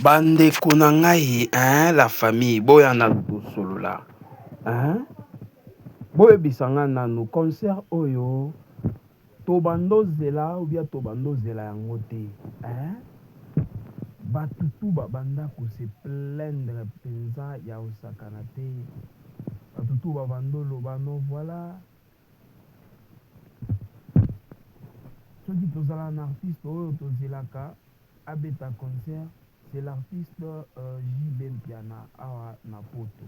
Bande konangai, hein, la famille, boya na solo là, hein, boya bisanga nanu concert oyo, tobando zela ou bien tobando zela yango te, hein, batutu babanda ko se plaindre penza ya osakana te, batutu babando lobano voilà, soki tozala un artiste oyo tozelaka abeta concert, c'est l'artiste JB Mpiana awa na poto.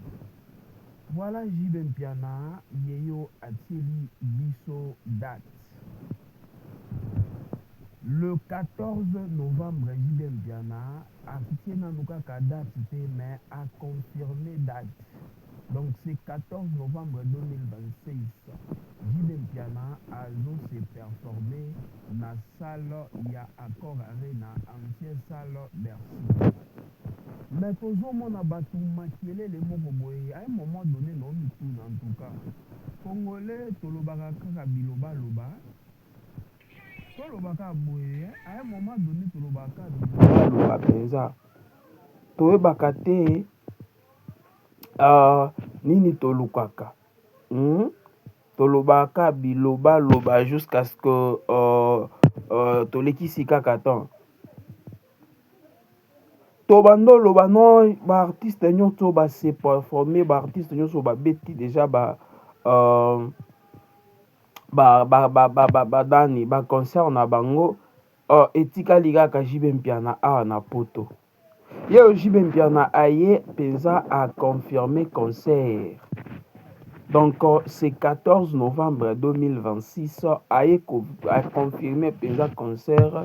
Voilà JB Mpiana yeyo atieli biso date. Le 14 novembre JB Mpiana a fixé kaka date mais a confirmé date. Donc c'est 14 novembre 2026. JB Mpiana a se performé na salle ya Accor Arena, ancienne salle Bercy. Mais toujours mon abattu maquillé les mots boye. À un moment donné, non, tout en tout cas. Congolais, tolobaka kaka biloba loba. Tolobaka boye. À un moment donné, tolobaka biloba loba penza. Toebaka te nini tolukaka. Tolobaka biloba loba jusqu'à ce que tolekisi kaka temps. Tobando loba non ba artiste nyonso ba se performer ba artiste nyonso ba beti déjà dani ba concert na bango etikali kaka JB Mpiana awa na poto. Yo JB Mpiana aye penza a confirmé concert. Donc c'est 14 novembre 2026 aye a confirmé penza concert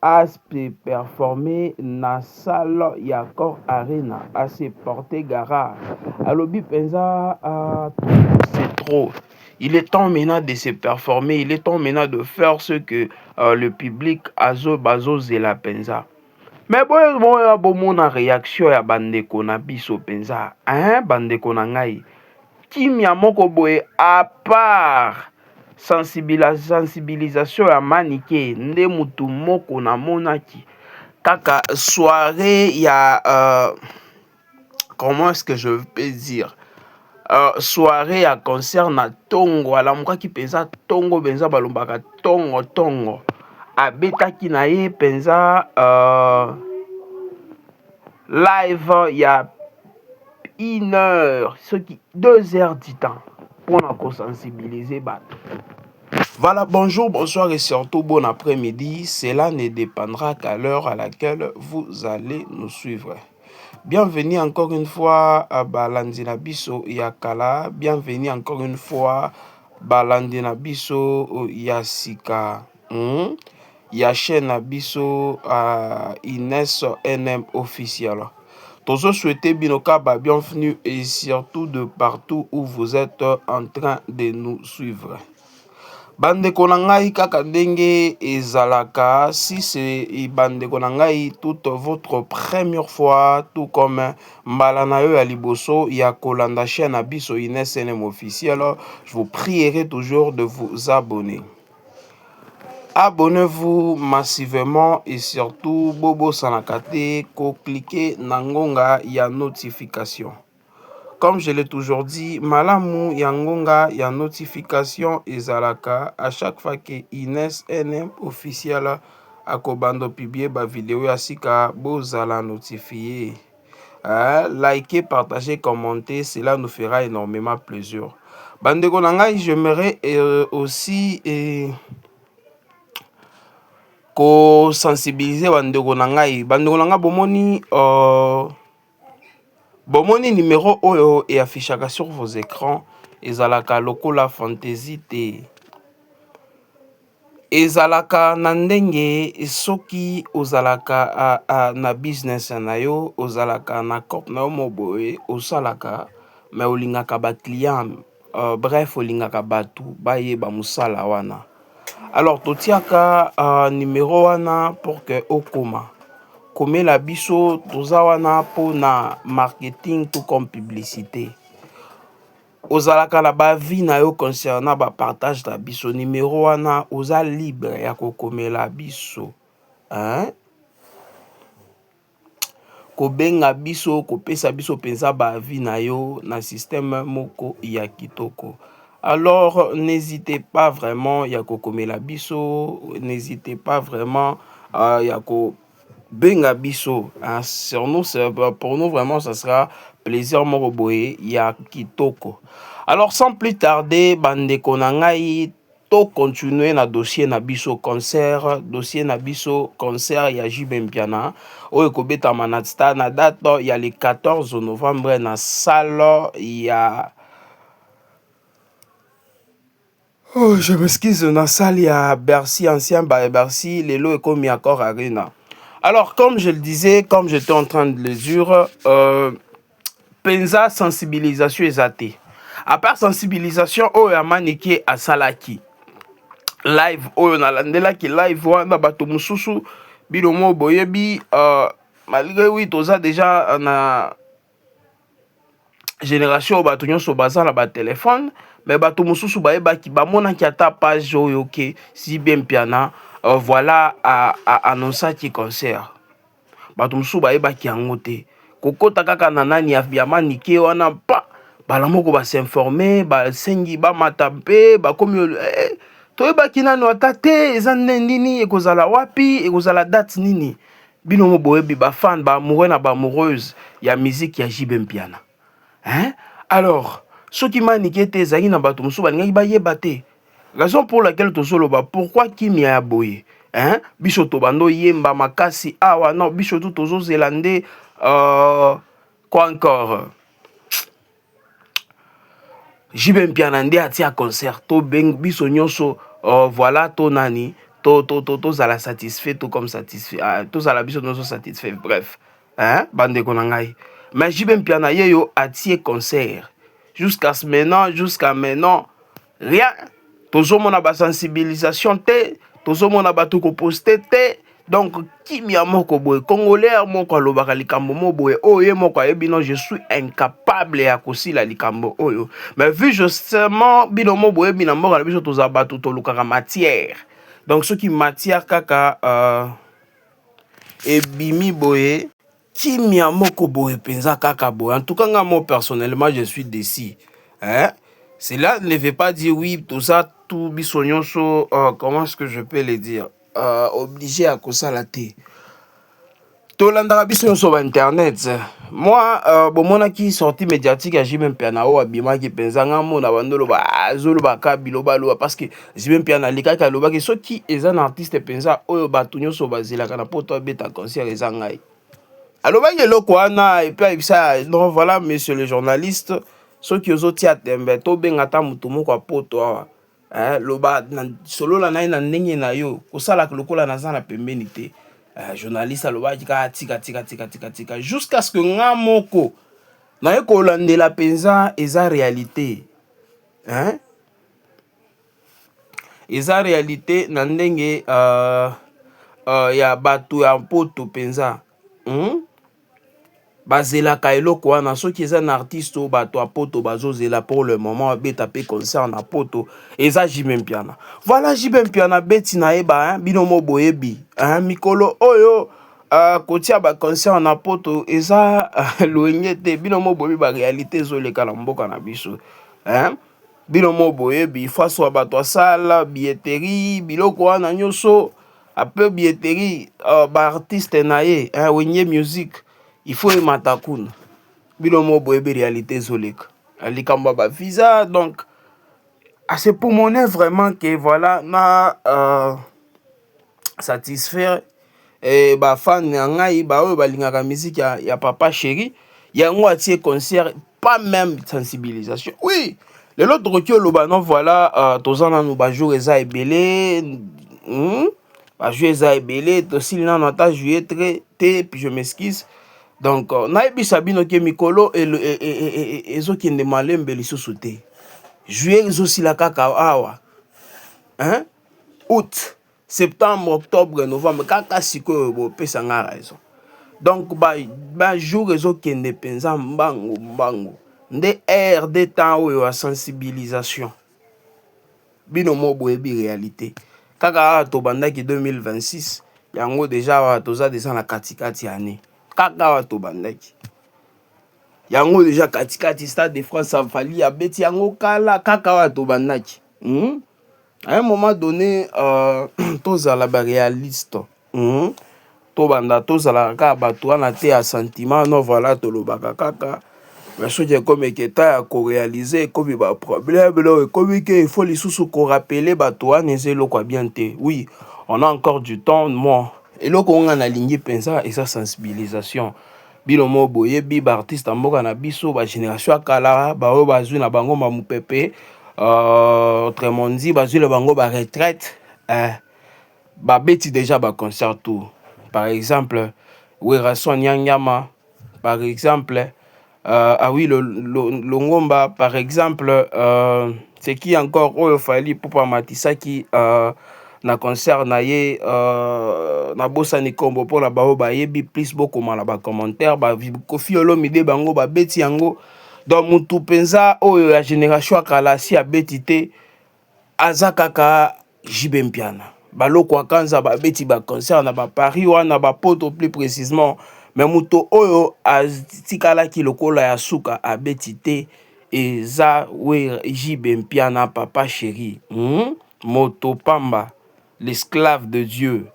a se performer na salle ya Accor Arena, a se porter garage. Alobi penza c'est trop. Il est temps maintenant de se performer, il est temps maintenant de faire ce que le public bazo zela penza. Mais bon mon réaction ya bandeko na biso penza, hein, bandeko na ngai. Kimia moko boye à part sensibilisation ya manike nde mutu moko na monaki kaka soirée ya comment est-ce que je peux dire soirée ya concert na tongo alamukaki penza tongo benza balombaka tongo abetaki na ye penza live ya 1 heure, ce qui 2 heures du temps pour nous sensibiliser. Voilà, bonjour, bonsoir et surtout bon après-midi. Cela ne dépendra qu'à l'heure à laquelle vous allez nous suivre. Bienvenue encore une fois à Balandina Biso Yakala. Bienvenue encore une fois Balandina Biso Yasika. Yachena Biso Inès NM officiel. Tous souhaiter binoka bienvenue et surtout de partout où vous êtes en train de nous suivre. Bande konangai kaka ndenge ezalaka, si c'est bande konangai toute votre première fois, tout comme Mbalanayo ya liboso ya kolanda chaîne Abiso Inès NM officiel, je vous prierai toujours de vous abonner. Abonnez-vous massivement et surtout Bobo Sanakate, cliquez Nangonga ya notification. Comme je l'ai toujours dit, Malamu Yangonga ya notification ezalaka à chaque fois que Inès NM officiel akobando publier ba vidéo ya sika bozala notifié. Likez, partagez, commentez, cela nous fera énormément plaisir. Bandeko nangai, j'aimerais aussi ko sensibiliser bandeko na ngai bomoni numéro oyo et affichaka sur vos écrans ezalaka lokola fantasy te ezalaka na ndenge soki ozalaka na business na yo ozalaka na corp na yo moboye osalaka mais olingaka ba client bref olingaka batu bayeba musala wana. Alors, totiaka numéro wana pour que okoma. Comme la biso, tozawana pour na marketing tout comme publicité. Ozalaka la ba vie na yo concernant ba partage la biso. Numéro wana, oza libre ya kokome la biso. Hein? kobenga biso kopesa biso penza ba vie na yo na système moko ya kitoko. Alors n'hésitez pas vraiment ya kokomela biso, n'hésitez pas vraiment ya ko benga biso. Sur nous, pour nous vraiment ça sera plaisir moko boye ya kitoko. Alors sans plus tarder bande konangai to continuer na dossier na biso concert, dossier na biso concert ya JB Mpiana oyo kobeta manatsta na date ya le 14 novembre na salle ya je m'excuse, na salle ya Bercy, ancien Bercy, lelo ekomi Accor Arena. Alors comme je le disais, comme j'étais en train de le dire, penza sensibilisation ezate. À part sensibilisation oyo amaniki à salaki live oyo nalandelaki live wana bato mususu bilomo boyebi malgré oui toza déjà na génération bato nyonso baza na ba téléphone mais bato mususu bayebaki bamonaki ata page oyo ke JB Mpiana voilà annonçaki concert bato mususu bayebaki yango te kokota kaka na nani ya manike wana pa bala moko ba s'informer ba sengi ba matampe ba komi toyebaki nano ata te eza nini ekozala wapi ekozala date nini bino mo boyebi ba fan ba amoureux na ba amoureuse ya musique ya JB Mpiana. Alors soki manike te ezali na bato mususu balingaki bayeba te, raison pour laquelle tozoloba pourquoi kimia ya boye biso to bando yemba makasi awa non biso tout tozozela nde quoi encore JB Mpiana nde atia concert to beng biso nyonso voilà to nani to zala satisfait to comme satisfait to zala biso nyonso satisfait bref bande konangai mais JB Mpiana yeyo atie concert jusqu'à maintenant rien tozomona ba sensibilisation te tozomona bato ko poster te. Donc kimia moko boye congolais moko alobaka likambo mo boye oye moko ayebi non je suis incapable ya kosila likambo oyo mais vu justement bino mo boye bina moko na biso toza bato tolukaka matière donc ce qui matière kaka ebimi boye kimia moko boye penza kaka boye en tout cas moi personnellement je suis déçu cela ne veut pas dire oui tout ça tout biso nyonso comment est-ce que je peux le dire obligé à kosala te tolandaka biso nyonso ba internet moi bomonaki sortie médiatique ya JB Mpiana oyo abimaki mpenza nga mona bandoloba azolobaka biloba loba parce que JB Mpiana alikaki alobaki soki eza na artiste mpenza oyo bato nyonso bazelaka na poto abeta concert eza ngai alobaki eloko wana epe ayebisa non voilà monsieur le journaliste soki ozotia tembe tobenga ta motu moko ya poto awa loba solola na ye na ndenge na yo kosalaka lokola naza na pembeni te journaliste alobaki kaka tika jusqu'à ce que nga moko naye kolandela penza eza réalité eza réalité na ndenge ya bato ya poto penza bazelaka eloko wana soki eza na artiste o bato a poto bazozela pour le moment beta pe concert na poto eza JB Mpiana. Voilà JB Mpiana beti na eba bino mo boyebi mikolo oyo kotia ba concert na poto eza loenge te bino mo boyebi ba réalité zoleka na mboka na biso bino mo boyebi face wa bato asala billetterie biloko wana nyonso ape billetterie ba artiste na ye wenye musique il faut matakuna bino mo boyebi réalité zoleka likambo ba visa donc c'est pour montrer vraiment que voilà na satisfaire ba fan na ngai ba oyo balingaka musique ya papa chéri yango atie concert pas même sensibilisation oui le l'autre roki loba non voilà tozana no ba jour eza ebele ba jour eza ebele to silina na ta juillet très puis je m'excuse. Donc, naibisa bino ke mikolo ezokende malembe lisusu te. Juillet ezosila kaka awa. Août, septembre, octobre, novembre, kaka sikoyo bo pesa nga raison. Donc ba jour ezokende penza mbangu. Nde air de temps oyo a sensibilisation. Bino mo boyebi réalité. Kaka to bandaki 2026, yango déjà toza déjà na katikati année. kaka wato bandaki yango déjà katikati Stade de France afali abeti yango kala kaka wato bandaki à un moment donné tozala ba réaliste to banda tozala kaka bato wana te ya sentiment non voilà tolobaka kaka mais soki ekomi eketa ya koréalize ekomi baproblème lo ekomi ke il faut lisusu korapele bato wana eza eloko ya bien te. Oui, on a encore du temps. Moi eloko nga nalingi mpenza eza sensibilisation bino mo boyebi baartiste mboka na biso bagénération ya kala baoyo bazwi na bango mamupepe autrement dit bazwi na bango baretraite babeti déjà baconcert tout. Par exemple Werason Nyangama, par exemple ah oui, le Ngomba, par exemple, c'est qui encore Oyo Fali Poupa Matisaki na concert na ye na bossa ni kombo pour la baoba yebi plus beaucoup na ba commentaire ba Kofi Olomide bango ba beti yango donc mutu penza oyo la génération akala si abetité azakaka Jibe Mpiana baloko akanza ba beti ba concert na ba Paris wana ba poto plus précisément. Mais muto oyo atikala ki lokola ya suka abeti te eza we Jibe Mpiana papa chéri moto pamba l'esclave de Dieu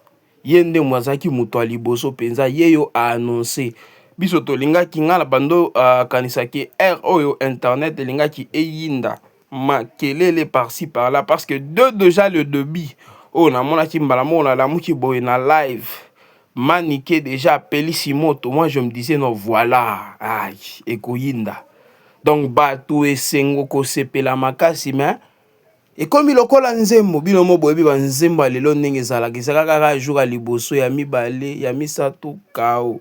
yende mwazaki muto aliboso penza yeyo a annoncé biso tolingaki nga na bando kanisaki oyo internet elingaki eyinda makelele par-ci par-là parce que déjà le début oh na monaki mbala mona la muki boye na live Maniké déjà appelé Simoto. Moi je me disais non voilà aïe ekoyinda donc bato esengo ko sepela makasi mais et comme lokola nzembo bino mo boyebi ba nzembo lelo ndenge ezalaka kaka jour liboso ya mibale ya misato kao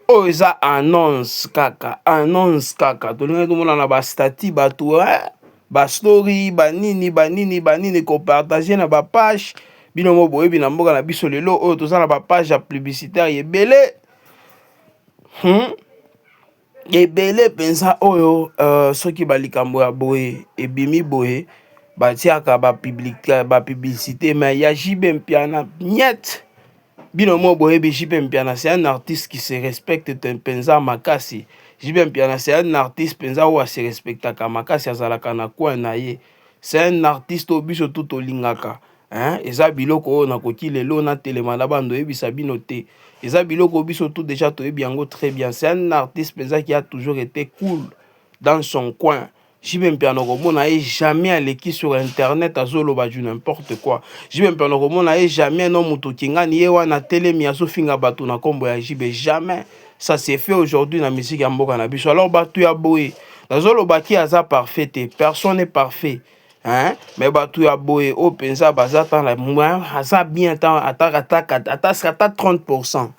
o eza annonce kaka tolinga tomona na ba stati bato ba story banini ko partager na ba page bino mo boyebi na mboka na biso lelo oyo tozala ba page ya publicitaire ebele ebele pensa oyo soki balikambo ya boye ebimi boye batiaka ba publicité mais ya Jibe Mpiana niet bino mo boyebi Jibe Mpiana c'est un artiste qui se respecte penza makasi. Jibe Mpiana c'est un artiste penza ou se respectaka makasi azalaka na coin na ye. C'est un artiste au biso tout olingaka eza biloko oyo nakoki lelo na telema na bando yebisa bino te eza biloko biso tout déjà toyebi yango très bien. C'est un artiste penza qui a toujours été cool dans son coin. Jibe Mpiana komona ye jamais aleki sur internet azoloba du n'importe quoi. Jibe Mpiana komona ye jamais no muto kingani ye wana telemi azofinga bato na kombo ya Jibe jamais. Ça s'est fait aujourd'hui na musique ya mboka na biso. Alors bato ya boye azoloba ki aza parfait te, personne n'est parfait. Mais bato ya boye o penza bazata la aza bien ata 30%.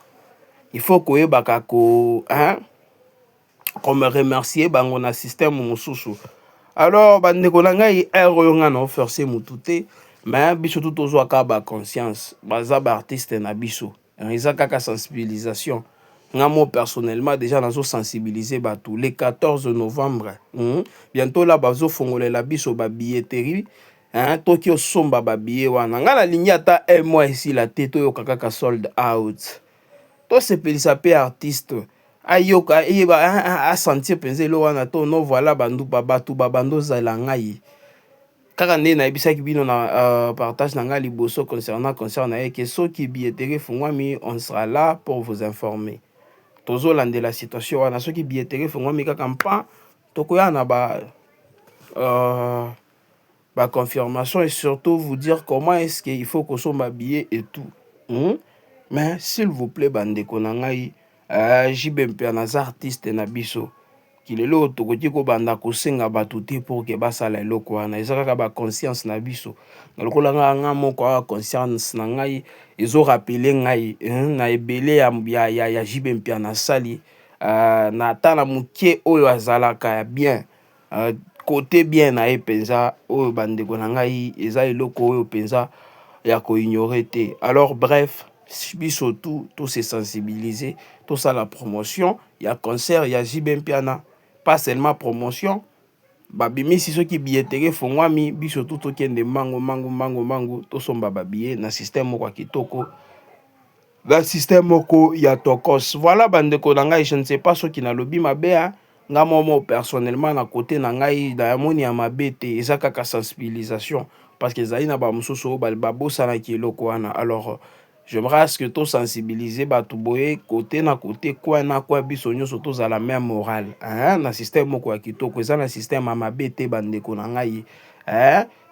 Il faut koyebaka ko comme remercier bango na système mosusu. Alors bandeko na ngai oyo nga na forcer mutu te mais biso tout ozwaka ba conscience baza ba artiste na biso eza kaka sensibilisation. Nga moi personnellement déjà nazo sensibiliser bato le 14 novembre bientôt là bazo fongolela biso ba billetterie toki osomba ba billet wana nga na lingi ata un mois ici la tête oyo kaka sold out to sepelisa pe artiste ayoka a sentir penser lo wana to no voilà bandu babatu babando zala ngai kaka nde na ebisaki bino na partage na ngai liboso concernant que soki billetterie fungwami on sera là pour vous informer. Tozolande la situation wana soki billetterie fungwami kaka mpa tokoya na ba confirmation et surtout vous dire comment est-ce qu'il faut qu'on soit billet et tout. Mais s'il vous plaît bandeko na ngai Jibe Mpiana za artiste na biso kilelo tokoki ko banda kosenga bato te pour que basala eloko wana eza kaka ba conscience na biso na lokola nga moko conscience na ngai ezo rappeler ngai na ebele ya Jibe Mpiana sali na tana mukie oyo azalaka ya bien côté bien na ye penza oyo bandeko na ngai eza eloko oyo penza ya ko ignorer te. Alors bref biso tout se sensibiliser tout ça la promotion ya concert ya Jibe Mpiana pas seulement promotion babimisi soki billetterie fongwami biso tout tokende mango to somba babillet na système moko kitoko le système moko ya tokos. Voilà bandeko na ngai, je ne sais pas ce qui na lobi mabe nga momo personnellement na côté na ngai da moni ya mabe te eza kaka sensibilisation parce que ezali na ba mususu ba bosana ki eloko wana. Alors j'aimerais à ce que to sensibiliser batu boye côté na côté quoi na quoi biso nyonso toza la même morale na système moko ya kitoko eza na système ya mabe te bandeko na ngai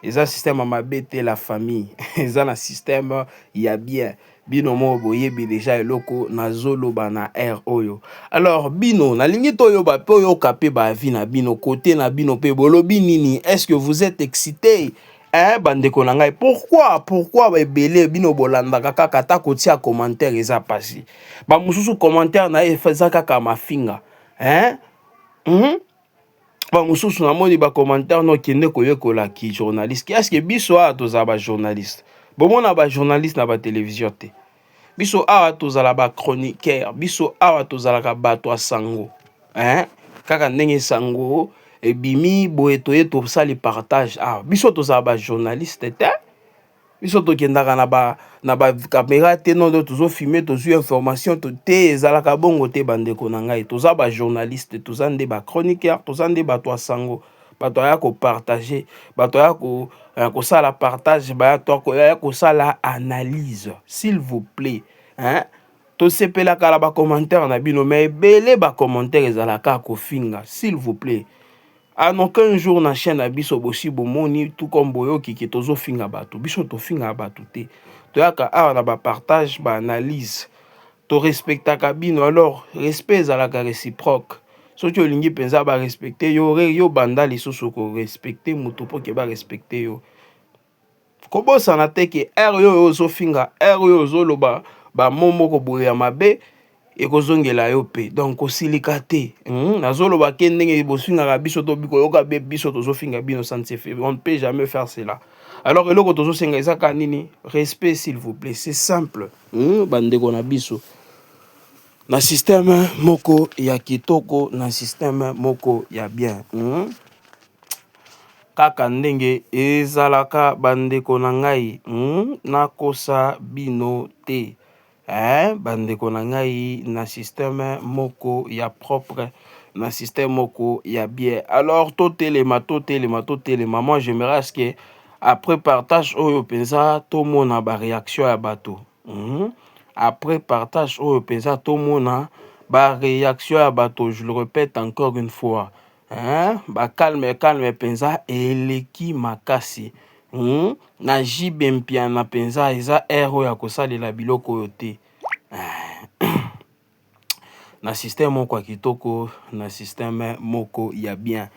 eza système ya mabe te la famille eza na système ya bien bino mo boyebi déjà eloko nazoloba na air oyo. Alors bino nalingi toyoba pe oyoka pe ba vie na bino côté na bino pe bolobi nini, est-ce que vous êtes excité bandeko na ngai? Pourquoi ebele bino bolandaka kaka ta kotia commentaire eza pasi ba mususu commentaire na eza kaka mafinga ba mususu na moni ba commentaire no kende koyekola ki journaliste est-ce que biso toza ba journaliste bomona ba journaliste na ba télévision te biso awa tozala ba chroniqueur biso awa tozalaka bato a sango kaka ndenge sango ebimi boye toye tosali partage biso tozala ba journaliste te biso tokendaka na ba caméra te non tozo filmer tozwi information te ezalaka bongo te bandeko na ngai toza ba journaliste toza nde ba chroniqueur toza nde bato a sango bato ya ko partager bato ya ko kosala partage ya kosala analyse s'il vous plaît tosepelaka la ba commentaire na bino mais ebele ba commentaire ezalaka kofinga s'il vous plaît. En aucun jour na chaîne na biso bosi bomoni tout comme boyoki ki tozo finga bato biso to finga bato te toyaka awa na ba partage ba analyse to respectaka bino. Alors respect ezalaka réciproque soki olingi penza ba respecter yo banda lisusu ko respecter mutu po ke ba respecter yo kobosana te ke yo ozo finga yo ozo loba ba momo ko boya mabe ekozongela yo pe donc osilika te nazoloba ke ndenge bosingaka biso to biko yoka be biso tozofinga bino ça ne se fait, on ne peut jamais faire cela. Alors eloko tozosenga ezaka nini? Respect s'il vous plaît, c'est simple bandeko na biso na système moko ya kitoko na système moko ya bien kaka ndenge ezalaka bandeko na ngai nakosa bino te bandeko na ngai na système moko ya propre na système moko ya bien. Alors totelema moi j'aimerais à ce que après partage oyo penza to mona ba réaction ya bato après partage oyo penza to mona ba réaction ya bato, je le répète encore une fois ba calme penza eleki makasi na jibempia na penza eza ero ya kosalela biloko oyo te na système moko ya kitoko na système moko ya bien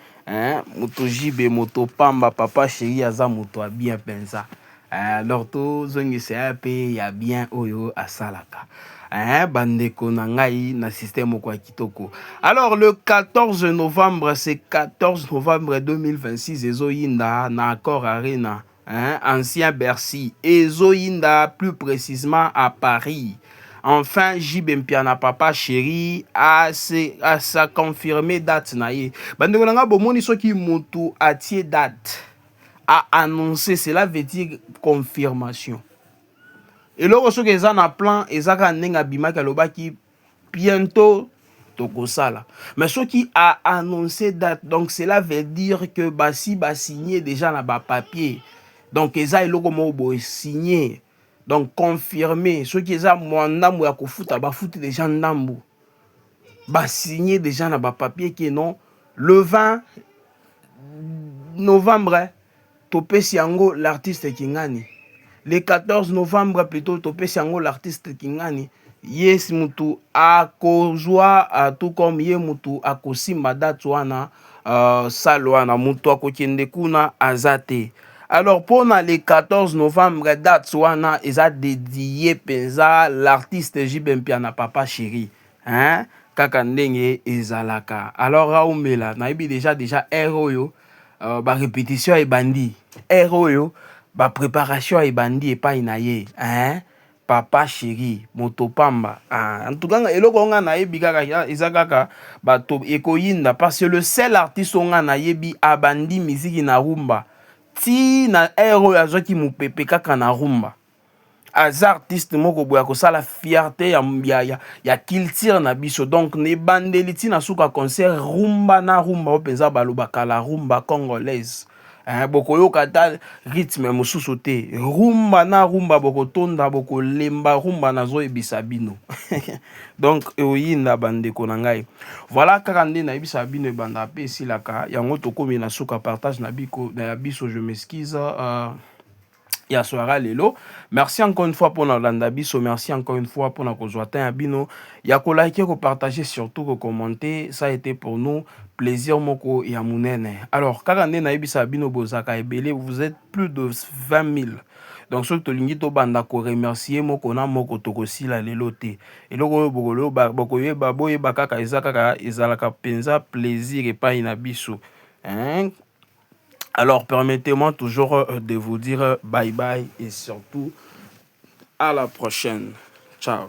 moto jibe moto pamba papa chéri aza moto ya bien penza. Alors tozongisa pe ya bien oyo asalaka bandeko na ngai na système moko ya kitoko. Alors le 14 novembre, c'est 14 novembre 2026 ezoyinda na Accor Arena ancien Bercy ezoyinda plus précisément à Paris. Enfin JB Mpiana papa chéri a sa confirmé date na ye bandeko na nga bomoni soki mutu atie date a annoncé, cela veut dire confirmation. Et là, ce que na plan, ezaka nenga bimaka lobaki bientôt tokosala. Mais ce qui a annoncé date, donc cela veut dire que basi ba signé déjà na ba papier. Donc eza eloko mo bo signé. Donc confirmé, ce qui eza mwandambu ya kofuta ba futi déjà ndambu. Ba signé déjà na ba papier qui non le 20 novembre topesi yango l'artiste Kingani. Le 14 novembre plutôt topesi yango l'artiste Kingani. Yes mutu akozwa tout comme ye mutu akosimba date wana salwana mutu akokende kuna azate. Alors pour le 14 novembre date wana eza dédié penza l'artiste JB Mpiana papa chéri kaka ndenge ezalaka. Alors raumela naibi déjà eroyo ba répétition et bandi eroyo ba préparation et bandi et pas inaye papa chéri motopamba en tout cas eloko nga nayebi kaka ezakaka bato ekoyinda parce que le seul artiste nga nayebi abandi musique na rumba ti na eroyo azoki mupepe kaka na rumba aza artiste moko boya kosala fierté ya culture na biso. Donc ne bandeli tina suka concert rumba na rumba openza balobaka la rumba congolaise. Bokoyoka ta rythme mosusu te, rumba na rumba bokotonda bokolemba rumba nazo ebisa bino. Donc oyinda bandeko na ngai. Voilà kaka nde na ebisa bino ebanda pe esilaka yango tokomi na suka partage na biso. Je m'excuse ya soara lelo. Merci encore une fois pour Nolanda biso, merci encore une fois pour Nakozwata Yabino. Ya ko liker, ko partager, surtout ko commenter, ça a été pour nous plaisir moko ya munene. Alors, kakande na ebisa bino bozaka ebele, vous êtes plus de 20 000. Donc ce que tolingi to banda ko remercier moko na moko tokosi la lelo te. Et loko bokolo bokoye baboye bakaka ezaka ezalaka penza plaisir et pas inabiso. Hein? Alors, permettez-moi toujours de vous dire bye bye et surtout à la prochaine. Ciao.